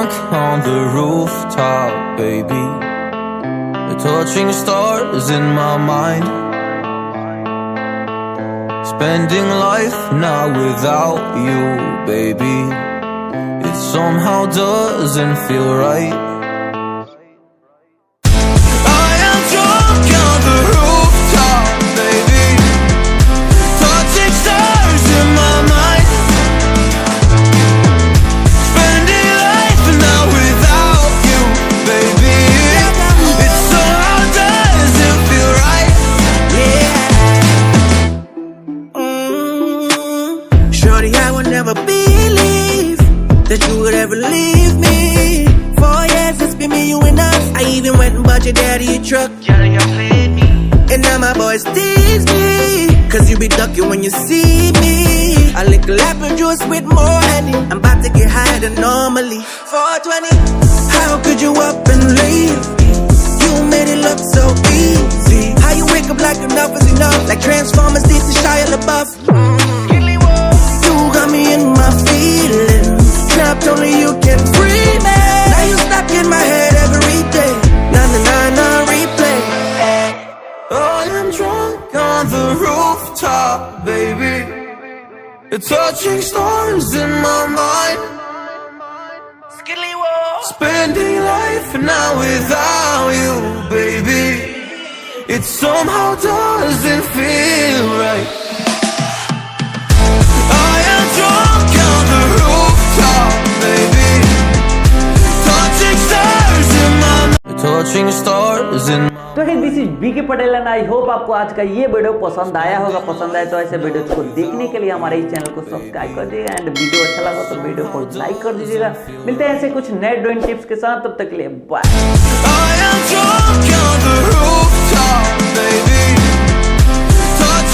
drunk on the rooftop, baby. We're touching stars in my mind. Spending life now without you, baby. It somehow doesn't feel right. I am drunk on the rooftop, baby. Touching stars in my mind. Spending life now without you, baby. It somehow doesn't feel right. Shorty, I would never believe that you would ever leave me. 4 years, it's been me, you and us. I even went and bought your daddy a truck. And now my boys tease me, cause you be ducking when you see me. I lick apple juice with more honey. I'm about to get higher than normally. 420, how could you up and leave me? You made it look so easy. How you wake up like enough is enough, like Transformers did to Shia LaBeouf. You got me in my feelings, trapped only you can free me. Now you stuck in my head every day. Na replay. I am drunk on the rooftop, baby. You're touching stars in my mind. Spending life now without you, baby. It somehow doesn't feel right. I am drunk on the rooftop, baby. Touching stars in my mind. Touching stars in my तो this is BK Patel and I hope आपको आज का ये video पसंद आया होगा। पसंद आए तो ऐसे वीडियो को देखने के लिए हमारे इस चैनल को सब्सक्राइब कर दीजिएगा एंड वीडियो अच्छा लगा तो वीडियो को लाइक कर दीजिएगा। मिलते हैं ऐसे कुछ नए ड्राइंग टिप्स के साथ, तब तक के लिए बाय।